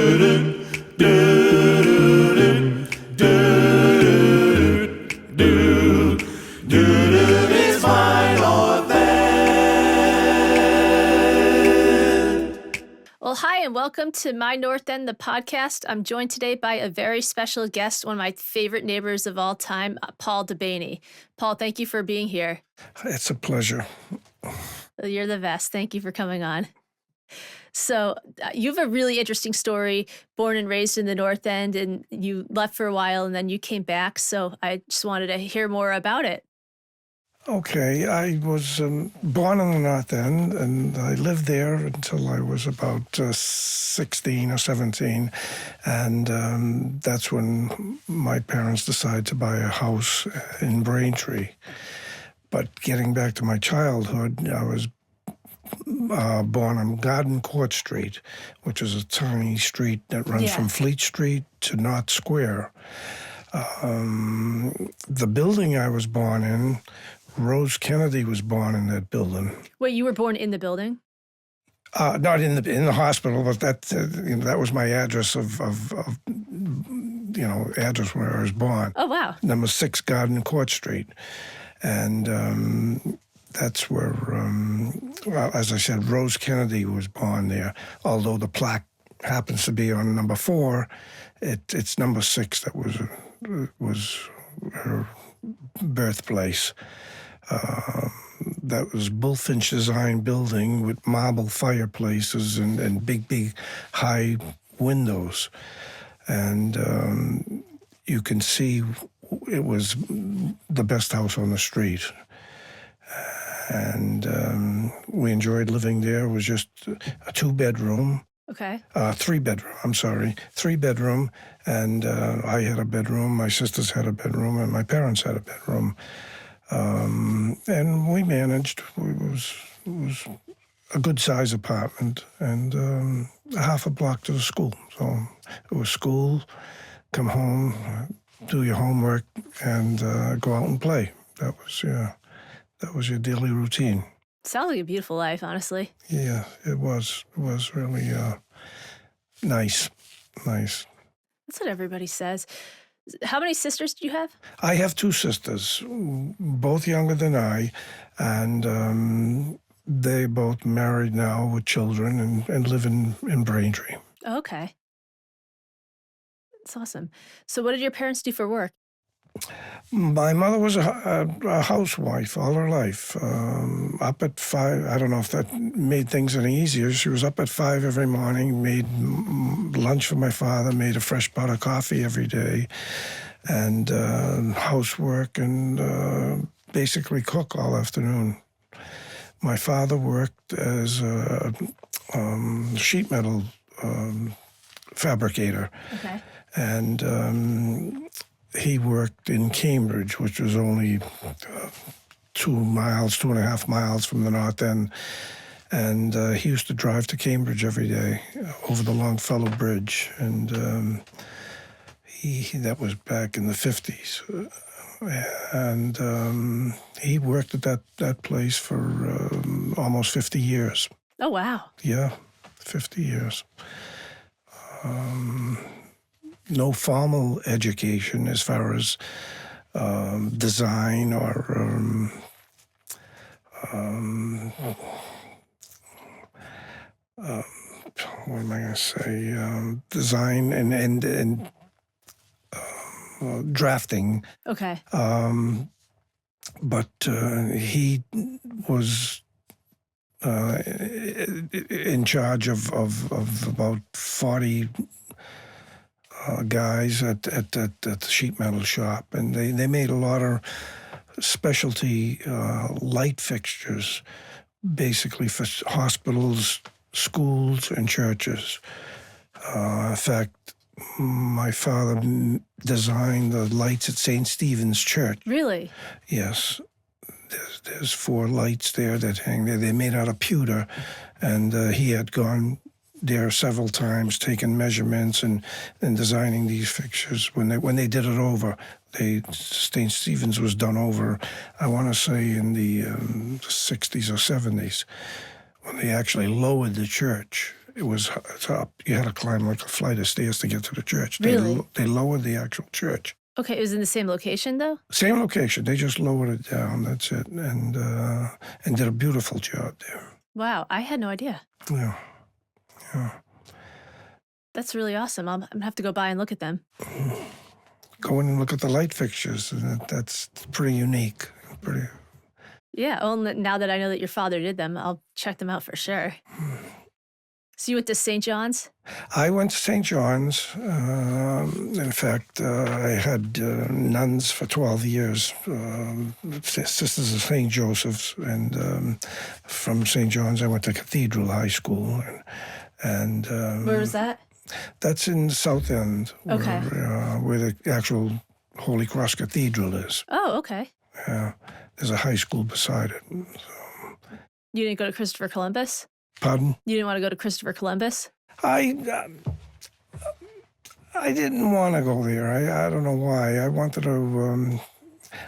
It's my North End. Well, hi, and welcome to My North End, the podcast. I'm joined today by a very special guest, one of my favorite neighbors of all time, Paul Dabene. Paul, thank you for being here. It's a pleasure. You're the best. Thank you for coming on. So you have a really interesting story, born and raised in the North End, and you left for a while and then you came back. So I just wanted to hear more about it. Okay, I was born in the North End, and I lived there until I was about 16 or 17, and that's when my parents decided to buy a house in Braintree. But getting back to my childhood, I was born on Garden Court Street, which is a tiny street that runs from Fleet Street to North Square. The building I was born in, Rose Kennedy was born in that building. Wait, you were born in the building? Not in the hospital, but that was my address of address where I was born. Oh, wow. Number 6 Garden Court Street. And that's where, as I said, Rose Kennedy was born there. Although the plaque happens to be on number 4, it's number 6 that was her birthplace. That was Bullfinch design building with marble fireplaces and big, high windows. And you can see it was the best house on the street. And we enjoyed living there. It was just a 2-bedroom. Okay. 3-bedroom, I'm sorry. 3-bedroom. And I had a bedroom, my sisters had a bedroom, and my parents had a bedroom. And we managed. It was a good-sized apartment and a half a block to the school. So it was school, come home, do your homework, and go out and play. That was your daily routine. Sounds like a beautiful life, honestly. Yeah, it was. It was really nice. Nice. That's what everybody says. How many sisters do you have? I have 2 sisters, both younger than I, and they both married now with children and live in Braintree. Okay. That's awesome. So what did your parents do for work? My mother was a housewife all her life. Up at 5, I don't know if that made things any easier. She was up at 5 every morning, made lunch for my father, made a fresh pot of coffee every day, and housework and basically cook all afternoon. My father worked as a sheet metal fabricator. Okay. And he worked in Cambridge, which was only 2.5 miles from the North End. And he used to drive to Cambridge every day over the Longfellow Bridge. And that was back in the 50s. And he worked at that place for almost 50 years. Oh, wow. Yeah, 50 years. No formal education as far as design or what am I going to say? Design and drafting. Okay. But he was in charge of about 40 guys at the sheet metal shop, and they made a lot of specialty light fixtures, basically for hospitals, schools, and churches. In fact, my father designed the lights at St. Stephen's Church. Really? Yes. There's 4 lights there that hang there. They're made out of pewter, and he had gone there several times, taking measurements and designing these fixtures. When they did it over, St. Stephen's was done over, I want to say in the 60s or 70s, when they actually lowered the church It was it's up. You had to climb like a flight of stairs to get to the church. Really? They lowered the actual church. Okay, it was in the same location though? Same location. They just lowered it down. That's it, and did a beautiful job there. Wow, I had no idea. Yeah, yeah. That's really awesome. I'm gonna have to go by and look at them. Go in and look at the light fixtures, and that's pretty unique. Pretty. Yeah, well, now that I know that your father did them, I'll check them out for sure. So you went to St. John's? I went to St. John's. In fact, I had nuns for 12 years, Sisters of St. Joseph's, and from St. John's I went to Cathedral High School. And Where was that? That's in South End, Okay. where the actual Holy Cross Cathedral is. Oh, okay. Yeah, there's a high school beside it. You didn't go to Christopher Columbus? Pardon? You didn't want to go to Christopher Columbus? I didn't want to go there. I don't know why. I wanted to.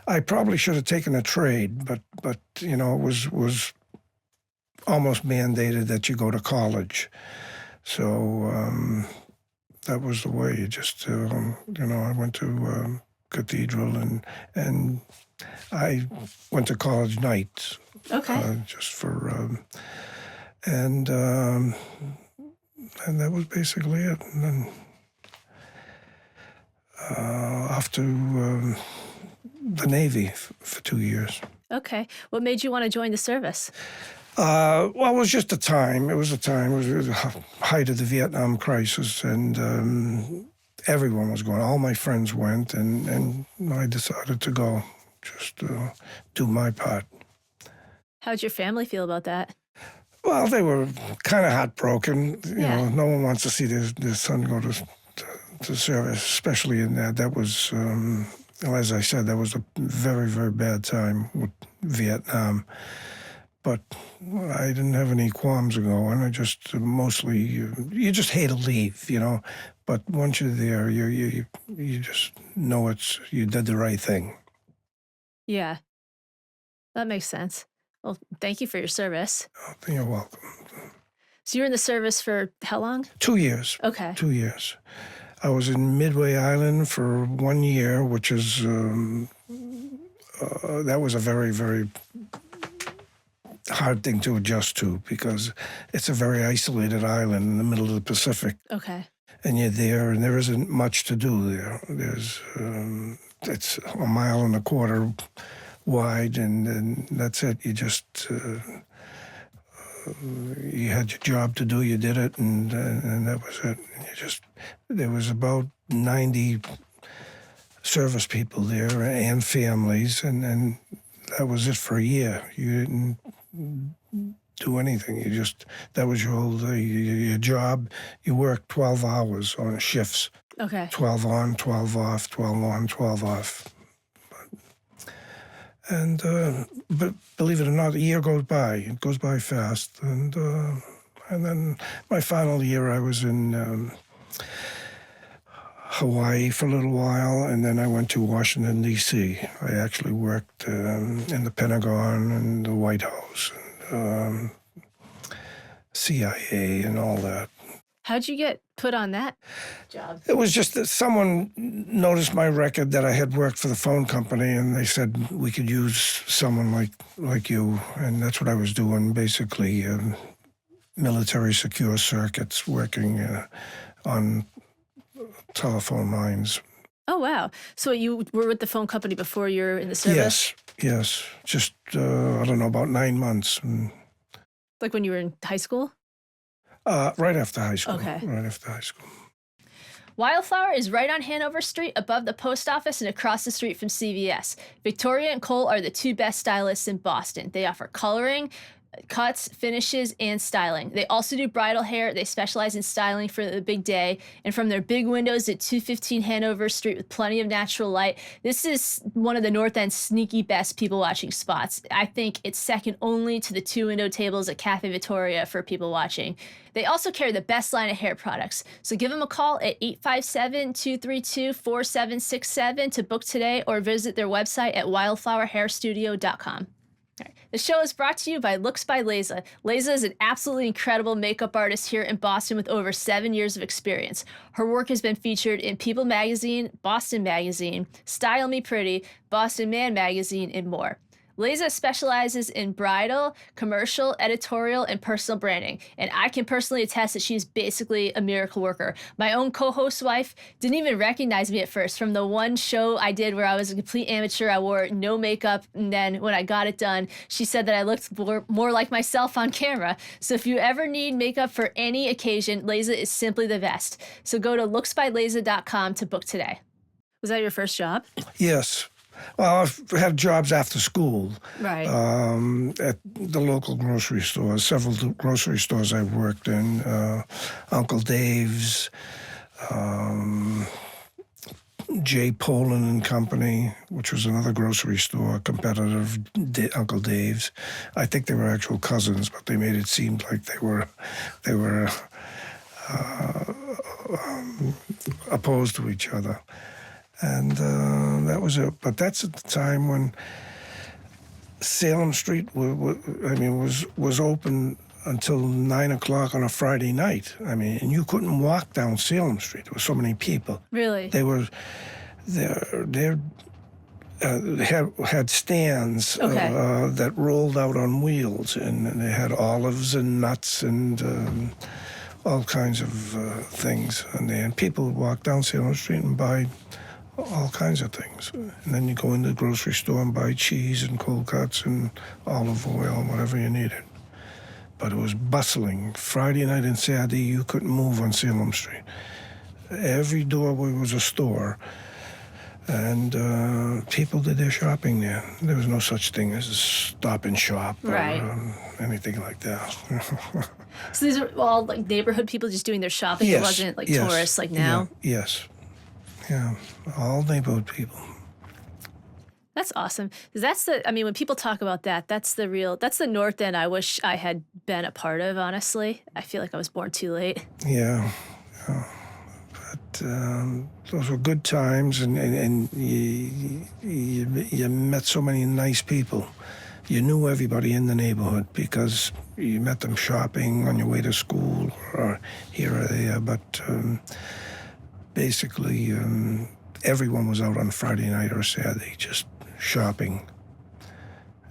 I probably should have taken a trade, but you know, it was almost mandated that you go to college. So that was the way. You just you know, I went to Cathedral and I went to college nights. Okay. Just for. And that was basically it. And then off to the Navy for 2 years. Okay. What made you want to join the service? Well, it was just a time. It was a time. It was the height of the Vietnam crisis, and everyone was going. All my friends went, and I decided to go, just do my part. How'd your family feel about that? Well, they were kind of heartbroken. You Yeah. know, no one wants to see their son go to service, especially in that. That was, well, as I said, that was a very, very bad time with Vietnam. But I didn't have any qualms going. I just mostly, you just hate to leave, you know. But once you're there, you just know you did the right thing. Yeah. That makes sense. Well, thank you for your service. Oh, you're welcome. So you were in the service for how long? 2 years. Okay. 2 years. I was in Midway Island for 1 year, which is, that was a very, very hard thing to adjust to because it's a very isolated island in the middle of the Pacific. Okay. And you're there, and there isn't much to do there. It's a 1.25 miles wide, and that's it. You just you had your job to do, you did it, and that was it. There was about 90 service people there and families, and that was it for a year. You didn't do anything. That was your whole day. Your job, you worked 12 hours on shifts. Okay. 12 on, 12 off, 12 on, 12 off. But believe it or not, a year goes by. It goes by fast. And then my final year, I was in Hawaii for a little while, and then I went to Washington, D.C. I actually worked in the Pentagon and the White House, and CIA and all that. How'd you get put on that job? It was just that someone noticed my record that I had worked for the phone company, and they said we could use someone like you, and that's what I was doing, basically military secure circuits, working on telephone lines. Oh, wow. So you were with the phone company before you were in the service? Yes. Just, I don't know, about 9 months. Like when you were in high school? Right after high school. Okay. Right after high school. Wildflower is right on Hanover Street, above the post office and across the street from CVS. Victoria and Cole are the two best stylists in Boston. They offer coloring, cuts, finishes, and styling. They also do bridal hair. They specialize in styling for the big day. And from their big windows at 215 Hanover Street with plenty of natural light, this is one of the North End's sneaky best people watching spots. I think it's second only to the two window tables at Cafe Victoria for people watching. They also carry the best line of hair products. So give them a call at 857-232-4767 to book today, or visit their website at wildflowerhairstudio.com. The show is brought to you by Looks by Layza. Layza is an absolutely incredible makeup artist here in Boston with over 7 years of experience. Her work has been featured in People Magazine, Boston Magazine, Style Me Pretty, Boston Man Magazine, and more. Layza specializes in bridal, commercial, editorial, and personal branding, and I can personally attest that she's basically a miracle worker. My own co-host's wife didn't even recognize me at first from the one show I did where I was a complete amateur. I wore no makeup, and then when I got it done, she said that I looked more like myself on camera. So if you ever need makeup for any occasion, Layza is simply the best. So go to looksbylayza.com to book today. Was that your first job? Yes. Well, I've had jobs after school. Right. At the local grocery stores, several grocery stores I've worked in. Uncle Dave's, J. Poland and Company, which was another grocery store, competitive Uncle Dave's. I think they were actual cousins, but they made it seem like they were opposed to each other. And that was it. But that's at the time when Salem Street was open until 9 o'clock on a Friday night. I mean, and you couldn't walk down Salem Street. There were so many people. Really? They had stands that rolled out on wheels, and they had olives and nuts and all kinds of things. And people would walk down Salem Street and buy all kinds of things. And then you go into the grocery store and buy cheese and cold cuts and olive oil and whatever you needed. But it was bustling. Friday night and Saturday, you couldn't move on Salem Street. Every doorway was a store. And people did their shopping there. There was no such thing as a stop and shop or anything like that. So these are all like neighborhood people just doing their shopping? Yes, It wasn't like tourists like now? Yeah, yes. Yeah, all neighborhood people. That's awesome. 'Cause when people talk about that, that's the North End I wish I had been a part of, honestly. I feel like I was born too late. Yeah. But those were good times, and you met so many nice people. You knew everybody in the neighborhood because you met them shopping on your way to school or here or there. But basically, everyone was out on Friday night or Saturday just shopping.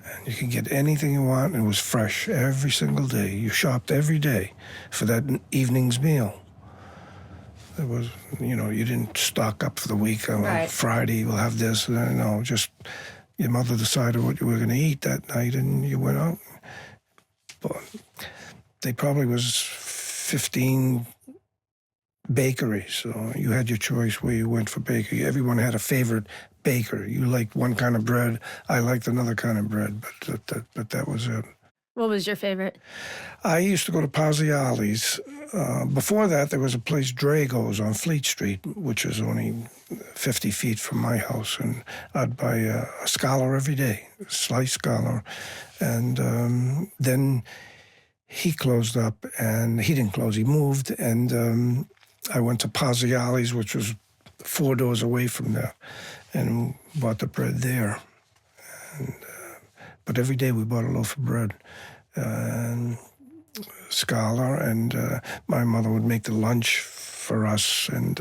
And you could get anything you want, and it was fresh every single day. You shopped every day for that evening's meal. It was, you didn't stock up for the week. Friday, we'll have this. No, just your mother decided what you were going to eat that night, and you went out. But they probably was 15 bakeries, so you had your choice where you went for bakery. Everyone had a favorite baker. You liked one kind of bread. I liked another kind of bread, but that was it. What was your favorite? I used to go to Pazziali's. Before that, there was a place, Drago's, on Fleet Street, which is only 50 feet from my house, and I'd buy a Scholar every day, a sliced Scholar. And then he closed up, and he didn't close, he moved, and I went to Pazziali's, which was 4 doors away from there, and bought the bread there. But every day we bought a loaf of bread, and Scholar, and my mother would make the lunch for us, and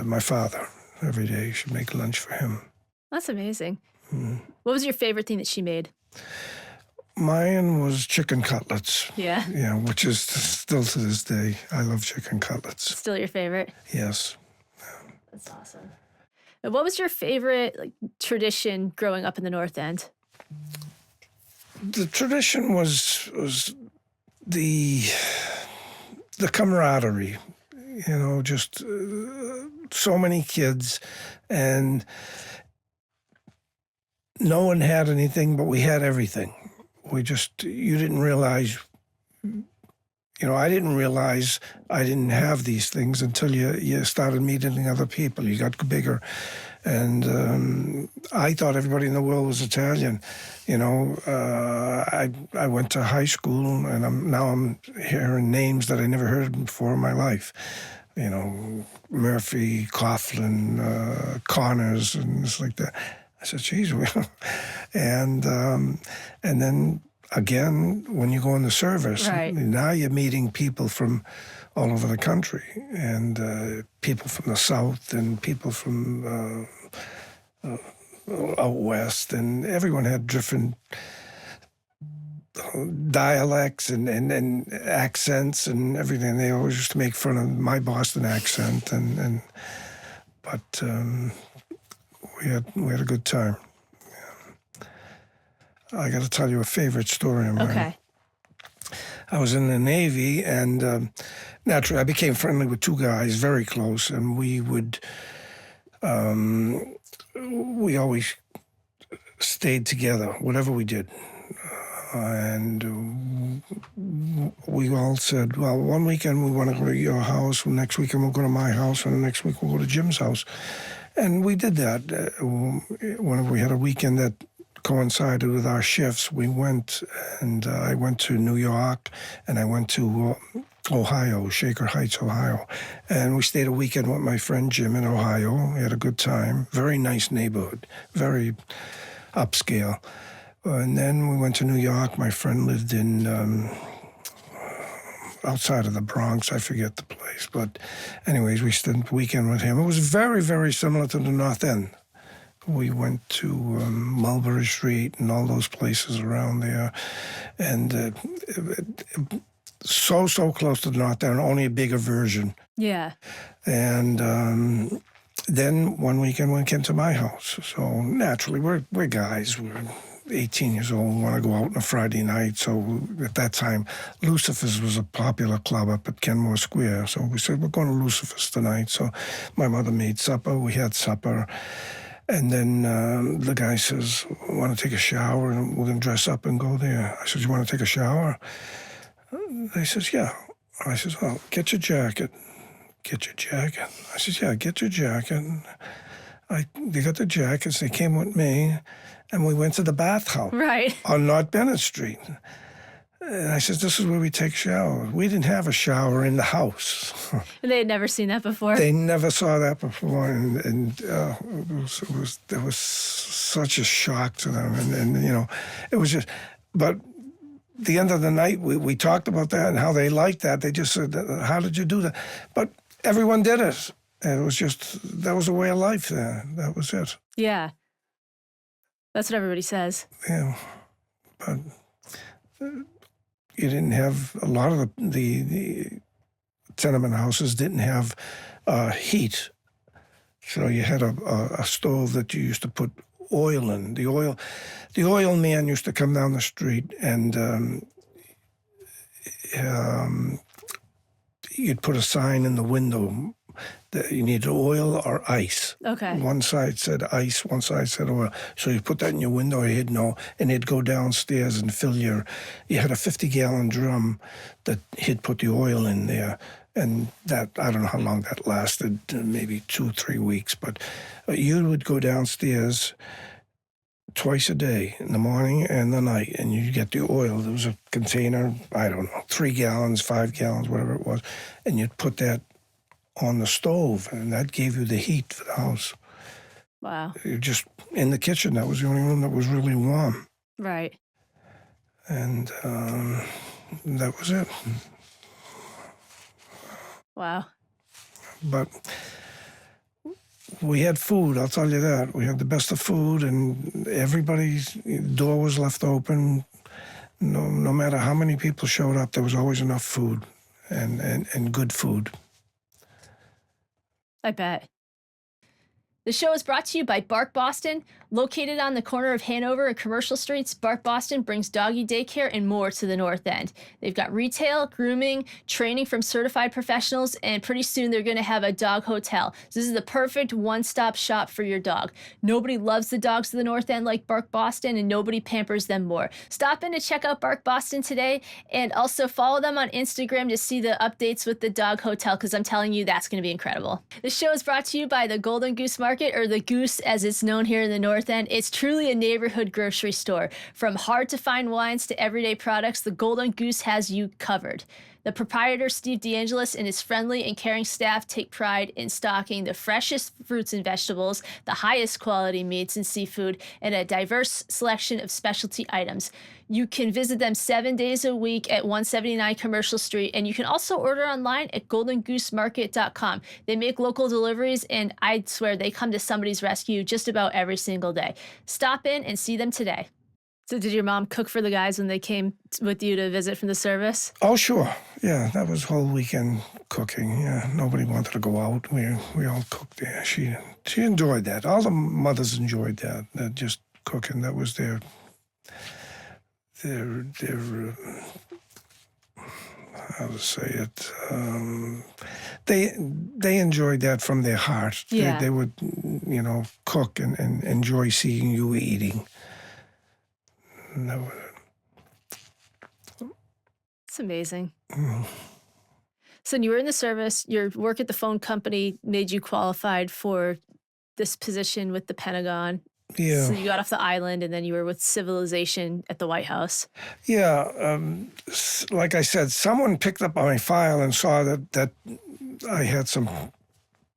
my father every day she'd make lunch for him. That's amazing. What was your favorite thing that she made? Mine was chicken cutlets. Yeah? Yeah, which is still to this day. I love chicken cutlets. Still your favorite? Yes. That's awesome. And what was your favorite tradition growing up in the North End? The tradition was the camaraderie. Just so many kids, and no one had anything, but we had everything. You didn't realize, I didn't realize I didn't have these things until you started meeting other people. You got bigger. And I thought everybody in the world was Italian. I went to high school, and I'm hearing names that I never heard before in my life. Murphy, Coughlin, Connors, and it's like that. I said, geez, and then again, when you go in the service, Right. now you're meeting people from all over the country, and people from the South and people from out West, and everyone had different dialects and accents and everything. They always used to make fun of my Boston accent, but we had a good time. I got to tell you a favorite story of mine. Okay. I was in the Navy, and naturally I became friendly with two guys, very close, and we always stayed together, whatever we did. And we all said, well, one weekend we want to go to your house, next weekend we'll go to my house, and the next week we'll go to Jim's house. And we did that. When we had a weekend that coincided with our shifts, we went, and I went to New York, and I went to Ohio, Shaker Heights, Ohio. And we stayed a weekend with my friend Jim in Ohio. We had a good time. Very nice neighborhood, very upscale. And then we went to New York. My friend lived in outside of the Bronx. I forget the place. But anyways, we spent the weekend with him. It was very, very similar to the North End. We went to Mulberry Street and all those places around there. And so close to the North End, only a bigger version. Yeah. And then one weekend we came to my house. So naturally, we're guys. We're 18 years old. We want to go out on a Friday night. So at that time, Lucifer's was a popular club up at Kenmore Square. So we said, we're going to Lucifer's tonight. So my mother made supper. We had supper. And then the guy says, want to take a shower, and we're going to dress up and go there. I said, you want to take a shower? They says, yeah. I says, oh, get your jacket. Get your jacket. I says, yeah, get your jacket. They got the jackets. They came with me, and we went to the bathhouse. Right. On North Bennett Street. And I said, this is where we take showers. We didn't have a shower in the house. And they had never seen that before. They never saw that before, and it was such a shock to them, and you know, it was just. But the end of the night, we talked about that and how they liked that. They just said, "How did you do that?" But everyone did it, and it was just that was a way of life there. That was it. Yeah. That's what everybody says. Yeah, but you didn't have a lot of the tenement houses didn't have heat, so you had a stove that you used to put oil in. The oil man used to come down the street, and you'd put a sign in the window that you needed oil or ice. Okay. One side said ice, one side said oil. So you put that in your window, he'd know, and he'd go downstairs and fill you had a 50-gallon drum that he'd put the oil in there. And that, I don't know how long that lasted, maybe 2-3 weeks, but you would go downstairs twice a day, in the morning and the night, and you get the oil. There was a container, I don't know, 3 gallons, 5 gallons, whatever it was, and you'd put that on the stove, and that gave you the heat for the house. Wow. You just in the kitchen, that was the only room that was really warm. Right. And that was it. Wow. But we had food, I'll tell you that. We had the best of food, and everybody's door was left open. No matter how many people showed up, there was always enough food and good food. I bet. The show is brought to you by Bark Boston. Located on the corner of Hanover and Commercial Streets, Bark Boston brings doggy daycare and more to the North End. They've got retail, grooming, training from certified professionals, and pretty soon they're going to have a dog hotel. So this is the perfect one-stop shop for your dog. Nobody loves the dogs of the North End like Bark Boston, and nobody pampers them more. Stop in to check out Bark Boston today, and also follow them on Instagram to see the updates with the dog hotel, because I'm telling you, that's going to be incredible. The show is brought to you by the Golden Goose Market, or the Goose as it's known here in the North End. It's truly a neighborhood grocery store. From hard-to-find wines to everyday products, the Golden Goose has you covered. The proprietor, Steve DeAngelis, and his friendly and caring staff take pride in stocking the freshest fruits and vegetables, the highest quality meats and seafood, and a diverse selection of specialty items. You can visit them 7 days a week at 179 Commercial Street, and you can also order online at goldengoosemarket.com. They make local deliveries, and I swear they come to somebody's rescue just about every single day. Stop in and see them today. So did your mom cook for the guys when they came with you to visit from the service? Oh, sure. Yeah, that was whole weekend cooking. Yeah, nobody wanted to go out. We all cooked there. She enjoyed that. All the mothers enjoyed that. Just cooking. That was their how to say it. They enjoyed that from their heart. Yeah. They would, cook and enjoy seeing you eating. It's amazing. So you were in the service, your work at the phone company made you qualified for this position with the Pentagon. Yeah. So you got off the island and then you were with Civilization at the White House. Yeah. Like I said, someone picked up my file and saw that I had some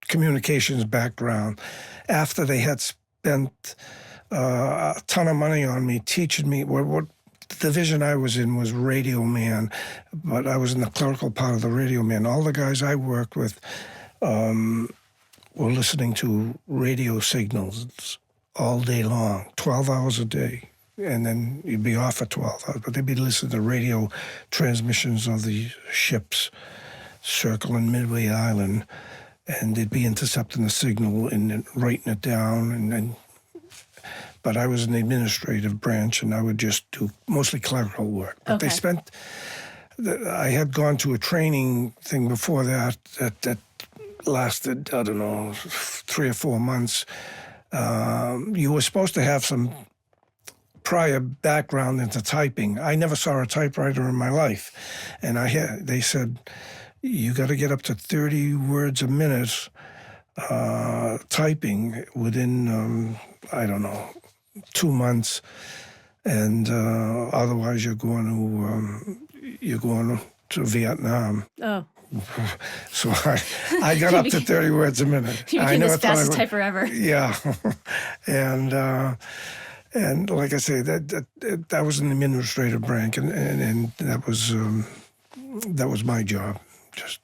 communications background after they had spent a ton of money on me, teaching me what the division I was in was radio man, but I was in the clerical part of the radio man. All the guys I worked with were listening to radio signals all day long, 12 hours a day. And then you'd be off for 12 hours, but they'd be listening to radio transmissions of the ships circling Midway Island, and they'd be intercepting the signal and then writing it down. But I was in the administrative branch, and I would just do mostly clerical work. But Okay. I had gone to a training thing before that lasted, I don't know, 3 or 4 months. You were supposed to have some prior background into typing. I never saw a typewriter in my life. And they said, you got to get up to 30 words a minute typing within, 2 months, and otherwise you're going to Vietnam. Oh, So I got up to 30 words a minute. you I became the never thought I fastest would. typer ever. Yeah, and like I say, that was an administrative branch, and that was my job, just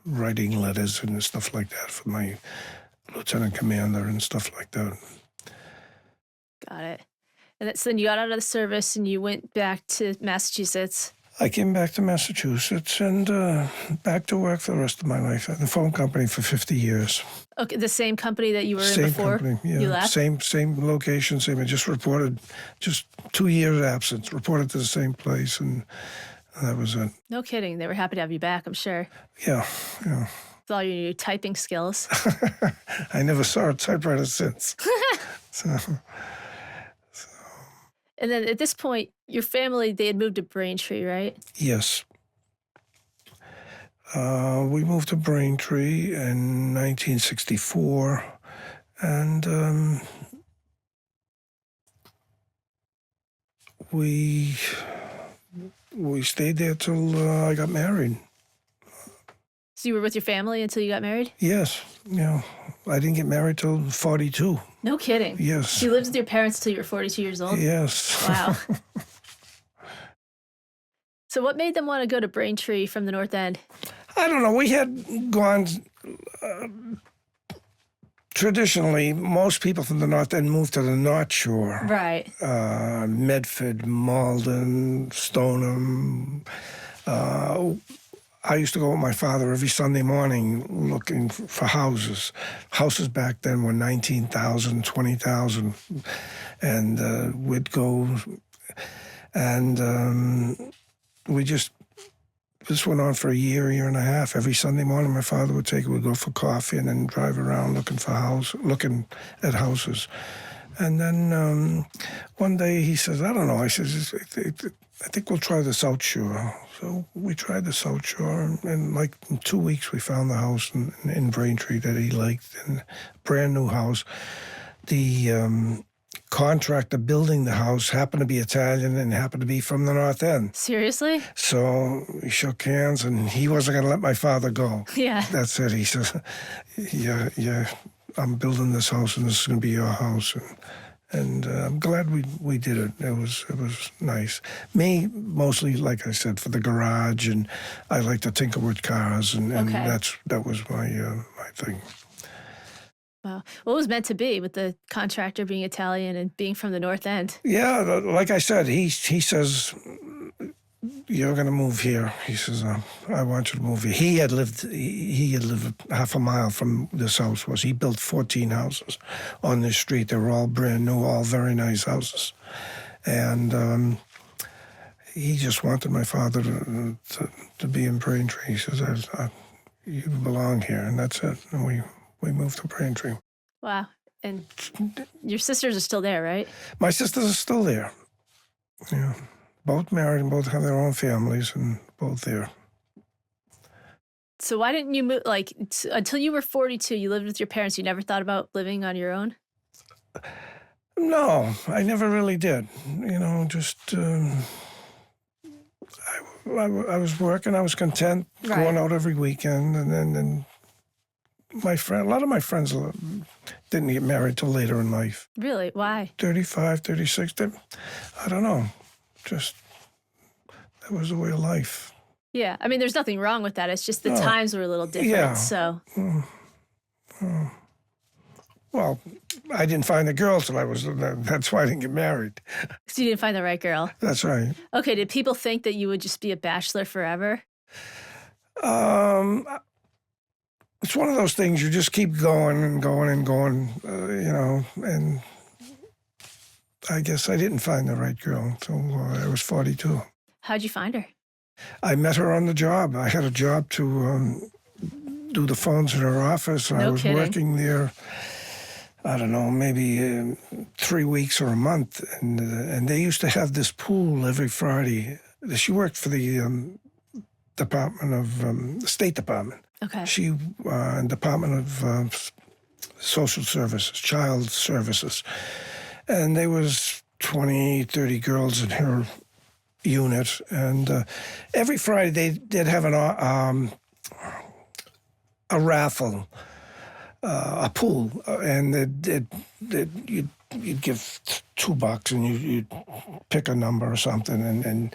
writing letters and stuff like that for my lieutenant commander and stuff like that. Got it. And so then you got out of the service and you went back to Massachusetts. I came back to Massachusetts and back to work for the rest of my life at the phone company for 50 years. Okay, the same company that you were in Same before company, yeah. you left? Same location, same. I just reported, just 2 years absence, reported to the same place, and that was it. No kidding. They were happy to have you back, I'm sure. Yeah. With all your new typing skills. I never saw a typewriter since. So. And then at this point, your family, they had moved to Braintree, right? Yes. We moved to Braintree in 1964, and we stayed there till I got married. So you were with your family until you got married? Yes, I didn't get married till 42. No kidding. Yes. So you lived with your parents until you were 42 years old? Yes. Wow. So what made them want to go to Braintree from the North End? I don't know. We had gone. Traditionally, most people from the North End moved to the North Shore. Right. Medford, Malden, Stoneham. I used to go with my father every Sunday morning looking for houses. Houses back then were $19,000, $20,000. And we'd go, and this went on for a year and a half. Every Sunday morning, my father would take it. We'd go for coffee and then drive around looking at houses. And then one day he says, I don't know. I says, I think we'll try the South Shore. So we tried the South Shore, and like in 2 weeks, we found the house in Braintree that he liked, and a brand new house. The contractor building the house happened to be Italian and happened to be from the North End. Seriously? So we shook hands, and he wasn't going to let my father go. Yeah. That's it. He says, yeah, I'm building this house, and this is going to be your house. And I'm glad we did it. It was nice. Me, mostly, like I said, for the garage, and I like to tinker with cars, and Okay. that was my thing. Wow. What was meant to be with the contractor being Italian and being from the North End? Yeah, like I said, he says, you're going to move here. He says, I want you to move here. He had lived half a mile from this house. He built 14 houses on this street. They were all brand new, all very nice houses. And he just wanted my father to be in Braintree. He says, you belong here, and that's it. And we moved to Braintree. Wow. And your sisters are still there, right? My sisters are still there. Yeah. Both married and both have their own families and both there. So why didn't you move, like, until you were 42, you lived with your parents, you never thought about living on your own? No, I never really did. Just I was working. I was content going out every weekend, and then a lot of my friends didn't get married till later in life. Really? Why? 35, 36. I don't know. Just that was the way of life. Yeah. I mean, there's nothing wrong with that. It's just the times were a little different. Yeah. So. Well, I didn't find a girl till that's why I didn't get married. So you didn't find the right girl. That's right. Okay. Did people think that you would just be a bachelor forever? It's one of those things you just keep going and going and going, and I guess I didn't find the right girl until I was 42. How'd you find her? I met her on the job. I had a job to do the phones in her office, and No I was kidding. working there, I don't know, maybe 3 weeks or a month, and they used to have this pool every Friday. She worked for the Department of State Department. Okay. She Department of Social Services, Child Services, and there was 20, 30 girls in her unit, and every Friday they'd have a raffle, a pool, and you'd give $2 and you'd pick a number or something,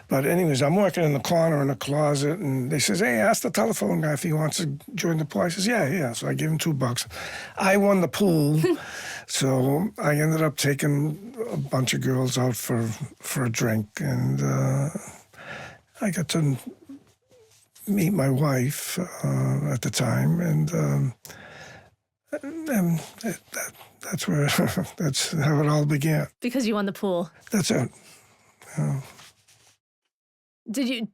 but anyways, I'm working in the corner in the closet, and they says, hey, ask the telephone guy if he wants to join the pool. I says, yeah. So I give him $2. I won the pool, so I ended up taking a bunch of girls out for a drink, and I got to meet my wife at the time, and that's how it all began. Because you won the pool. That's it. Did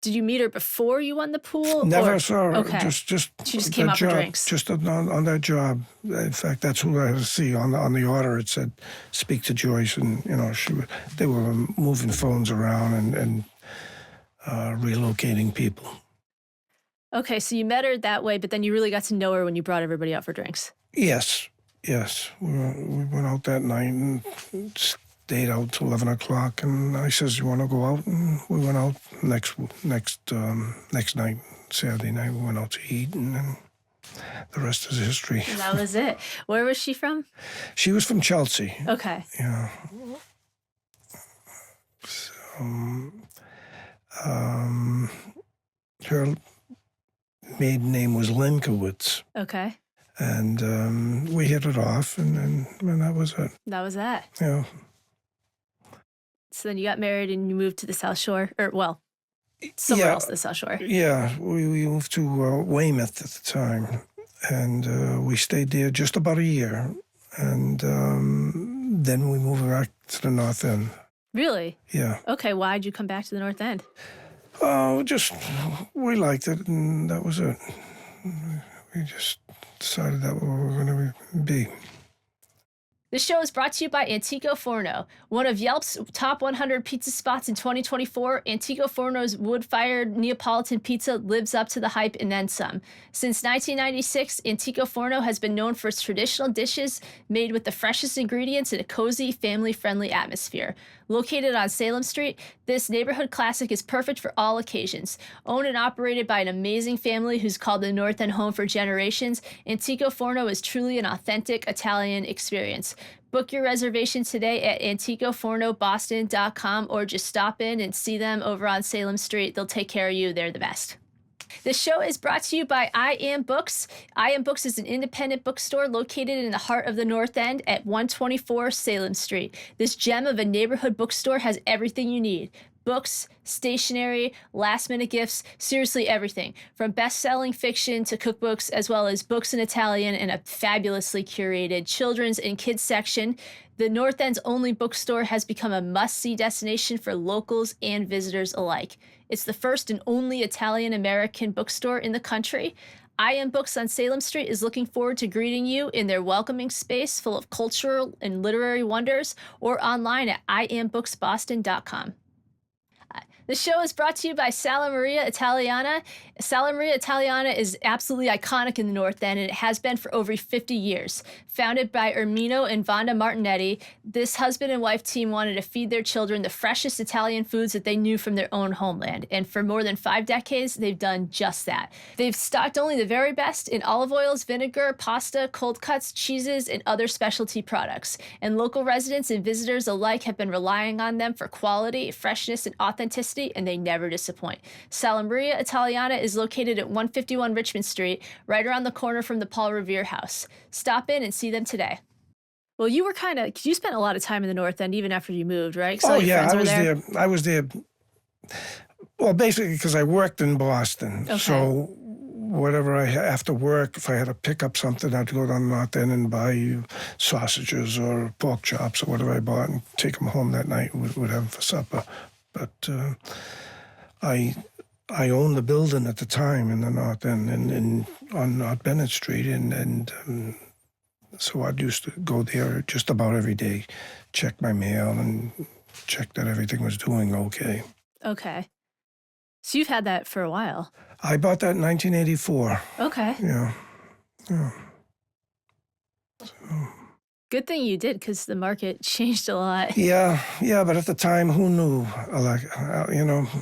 you meet her before you won the pool? Never or? saw her. Okay. Just She just the came out for job, drinks. Just on that job. In fact, that's who I had to see on the order. It said, "Speak to Joyce," and they were moving phones around and relocating people. Okay, so you met her that way, but then you really got to know her when you brought everybody out for drinks. Yes. We went out that night and stayed out till 11 o'clock, and I says, you want to go out? And we went out next night, Saturday night, we went out to eat, and then the rest is history. And that was it. Where was she from? She was from Chelsea. Okay. Yeah. So, her maiden name was Linkowitz, Okay. and we hit it off, and that was it. That was that. Yeah. So then you got married and you moved to the South Shore, somewhere else to the South Shore. Yeah, we moved to Weymouth at the time, and we stayed there just about a year, and then we moved back to the North End. Really? Yeah. Okay, why'd you come back to the North End? Oh, we liked it, and that was it. We just decided that was where we were going to be. This show is brought to you by Antico Forno. One of Yelp's top 100 pizza spots in 2024, Antico Forno's wood-fired Neapolitan pizza lives up to the hype and then some. Since 1996, Antico Forno has been known for its traditional dishes made with the freshest ingredients in a cozy, family-friendly atmosphere. Located on Salem Street, this neighborhood classic is perfect for all occasions. Owned and operated by an amazing family who's called the North End home for generations, Antico Forno is truly an authentic Italian experience. Book your reservation today at anticofornoboston.com or just stop in and see them over on Salem Street. They'll take care of you. They're the best. This show is brought to you by I Am Books. I Am Books is an independent bookstore located in the heart of the North End at 124 Salem Street. This gem of a neighborhood bookstore has everything you need. Books, stationery, last-minute gifts, seriously everything. From best-selling fiction to cookbooks, as well as books in Italian and a fabulously curated children's and kids section. The North End's only bookstore has become a must-see destination for locals and visitors alike. It's the first and only Italian-American bookstore in the country. I Am Books on Salem Street is looking forward to greeting you in their welcoming space full of cultural and literary wonders or online at iambooksboston.com. The show is brought to you by Salon Italiana. Salon Italiana is absolutely iconic in the North End, and it has been for over 50 years. Founded by Ermino and Vonda Martinetti, this husband and wife team wanted to feed their children the freshest Italian foods that they knew from their own homeland. And for more than 5 decades, they've done just that. They've stocked only the very best in olive oils, vinegar, pasta, cold cuts, cheeses, and other specialty products. And local residents and visitors alike have been relying on them for quality, freshness, and authenticity, and they never disappoint. Salmoreria Italiana is located at 151 Richmond Street, right around the corner from the Paul Revere House. Stop in and see them today. Well, you were you spent a lot of time in the North End even after you moved, right? Oh, yeah, I was there. Well, basically because I worked in Boston. Okay. So whatever after work, if I had to pick up something, I'd go down the North End and buy sausages or pork chops or whatever I bought and take them home that night. We'd have them for supper. But I owned the building at the time in the North End and on North Bennett Street, and so I used to go there just about every day, check my mail and check that everything was doing okay. Okay. So you've had that for a while. I bought that in 1984. Okay. Yeah. Good thing you did, because the market changed a lot. Yeah, but at the time, who knew?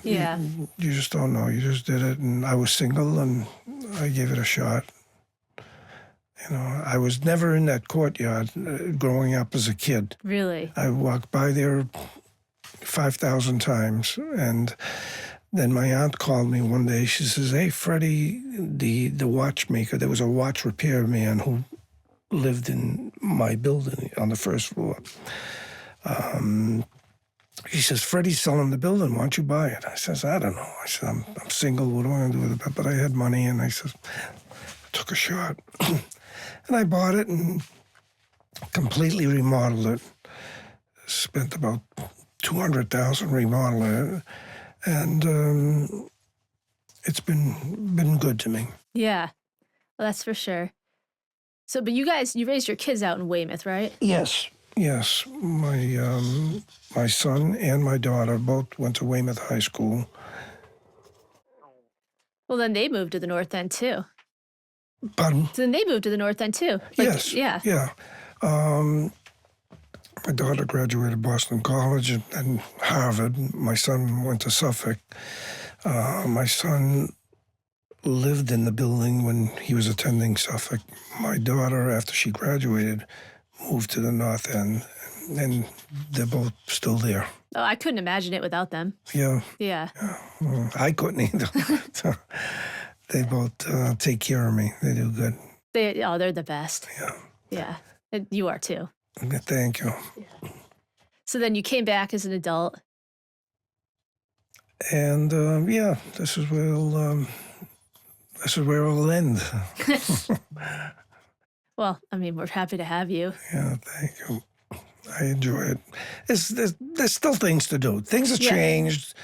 Yeah. You just don't know. You just did it, and I was single, and I gave it a shot. I was never in that courtyard growing up as a kid. Really? I walked by there 5,000 times, and then my aunt called me one day. She says, "Hey, Freddie, the watchmaker, there was a watch repair man who lived in my building on the first floor. He says, Freddie's selling the building. Why don't you buy it?" I says, "I don't know." I said, I'm single. What do I do with it? But I had money, and I said, I took a shot. And I bought it and completely remodeled it. Spent about $200,000 remodeling it. And it's been good to me. Yeah. Well, that's for sure. So, but you raised your kids out in Weymouth, right? Yes. My son and my daughter both went to Weymouth High School. Well, then they moved to the North End too. Pardon? So then they moved to the North End too. Yes. Yeah. Yeah. My daughter graduated Boston College and Harvard. My son went to Suffolk. My son lived in the building when he was attending Suffolk. My daughter, after she graduated, moved to the North End, and they're both still there. Oh, I couldn't imagine it without them. Yeah. Yeah. I couldn't either. So they both take care of me. They do good. They're the best. Yeah. Yeah. And you are too. Thank you. Yeah. So then you came back as an adult. And this is where it'll end. Well, I mean, we're happy to have you. Yeah, thank you. I enjoy it. There's still things to do. Things have changed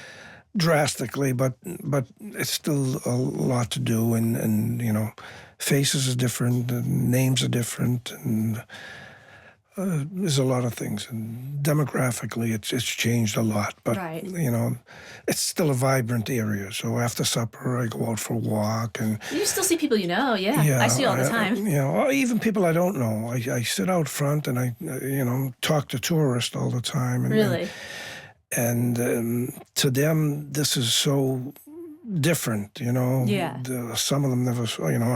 drastically, but it's still a lot to do. And faces are different, and names are different, and There's a lot of things, and demographically, it's changed a lot. But Right. it's still a vibrant area. So after supper, I go out for a walk, and You still see people you know. Yeah. yeah, I see you all the time. or even people I don't know. I sit out front and I talk to tourists all the time, and Really? to them this is so different. Yeah. Some of them never.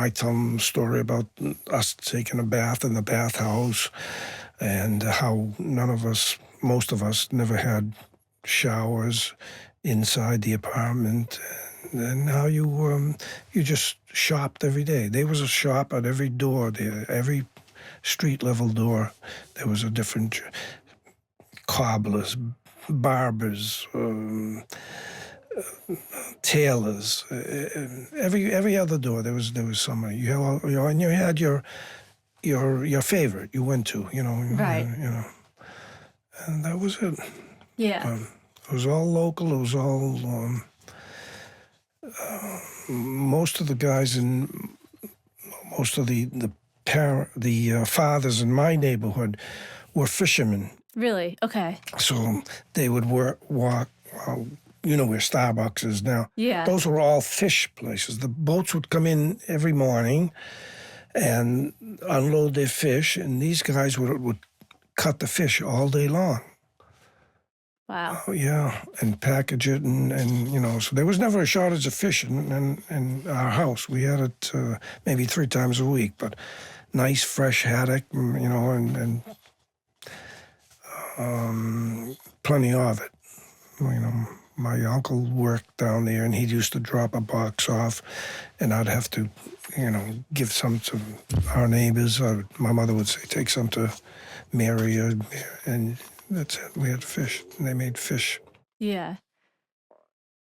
I tell them a story about us taking a bath in the bathhouse, and how most of us, never had showers inside the apartment, and how you just shopped every day. There was a shop at every door there, every street level door. There was a different cobblers, barbers, tailors. Every other door there was somebody. And you had your favorite you went to. Right. And that was it. Yeah. It was all local. It was all most of the guys in most of the fathers in my neighborhood were fishermen. Really? Okay. So they would walk. You know where Starbucks is now. Yeah. Those were all fish places. The boats would come in every morning and unload their fish, and these guys would cut the fish all day long. Wow. Oh, yeah, and package it, and so there was never a shortage of fish in our house. We had it maybe 3 times a week, but nice fresh haddock, and plenty of it. My uncle worked down there, and he used to drop a box off, and I'd have to, give some to our neighbors. My mother would say, take some to Mary, and that's it. We had fish, and they made fish. Yeah.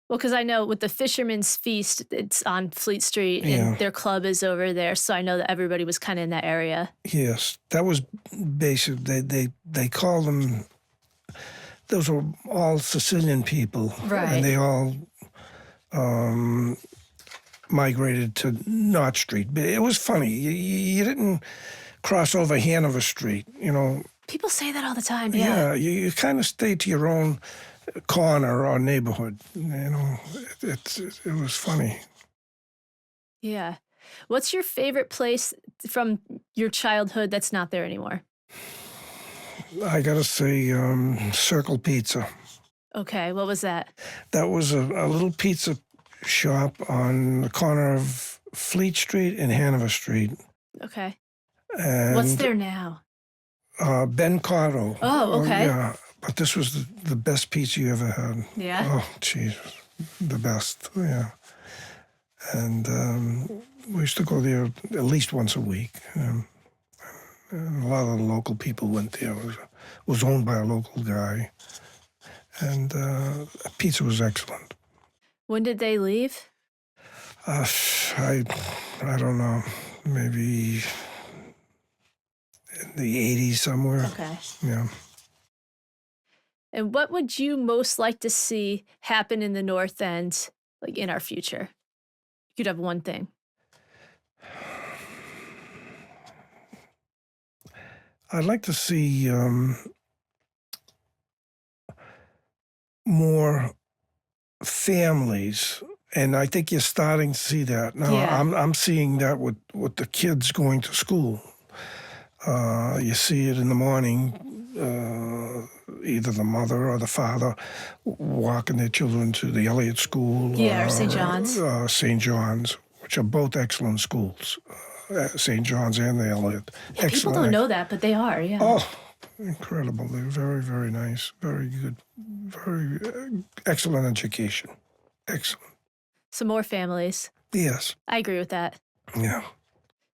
Well, because I know with the Fisherman's Feast, it's on Fleet Street, Yeah. and their club is over there. So I know that everybody was kind of in that area. Yes, that was basic. They call them. Those were all Sicilian people, Right. and they all migrated to North Street. But it was funny. You didn't cross over Hanover Street. People say that all the time. Yeah, you kind of stayed to your own corner or neighborhood. It was funny. Yeah. What's your favorite place from your childhood that's not there anymore? I gotta say, Circle Pizza. Okay. What was that? That was a little pizza shop on the corner of Fleet Street and Hanover Street. Okay. And What's there now? Ben Cardo. Oh, okay. Yeah, but this was the best pizza you ever had. Yeah. Oh, jeez, the best. Yeah, and we used to go there at least once a week. And a lot of the local people went there. It was owned by a local guy, and pizza was excellent. When did they leave? I don't know, maybe in the 80s somewhere. Okay. Yeah. And what would you most like to see happen in the North End, like in our future? You could have one thing. I'd like to see more families, and I think you're starting to see that now. Yeah. I'm seeing that with the kids going to school. You see it in the morning, either the mother or the father walking their children to the Elliott School. Yeah, or St. John's. St. John's, which are both excellent schools. St. John's and the Elliott. Yeah, people don't know that, but they are. Yeah. Oh, incredible. They're very, very nice. Very good. Very excellent education. Excellent. Some more families. Yes. I agree with that. Yeah.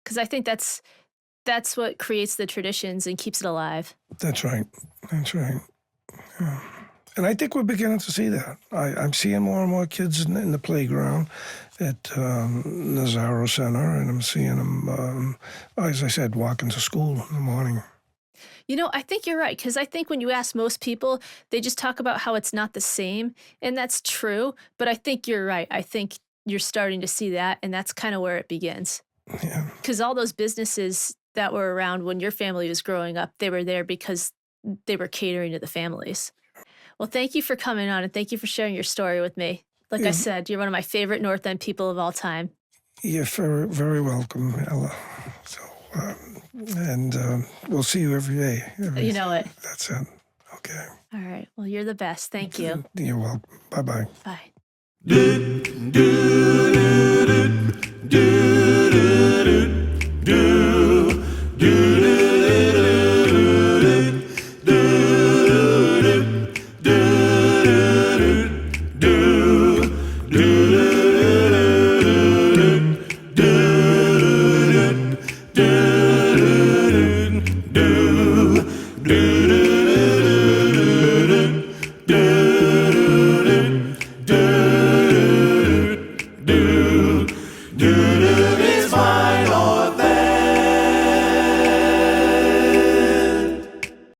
Because I think that's what creates the traditions and keeps it alive. That's right. That's right. Yeah. And I think we're beginning to see that. I'm seeing more and more kids in the playground at Nazaro Center, and I'm seeing them, as I said, walking to school in the morning. I think you're right, because I think when you ask most people, they just talk about how it's not the same, and that's true, but I think you're right. I think you're starting to see that, and that's kind of where it begins. Yeah. Because all those businesses that were around when your family was growing up, they were there because they were catering to the families. Well, thank you for coming on and thank you for sharing your story with me. Like I said, you're one of my favorite North End people of all time. You're very, very welcome, Ella. So, we'll see you every day. You know it. That's it. Okay. All right. Well, you're the best. Thank you. You're welcome. Bye-bye. Bye. do do do do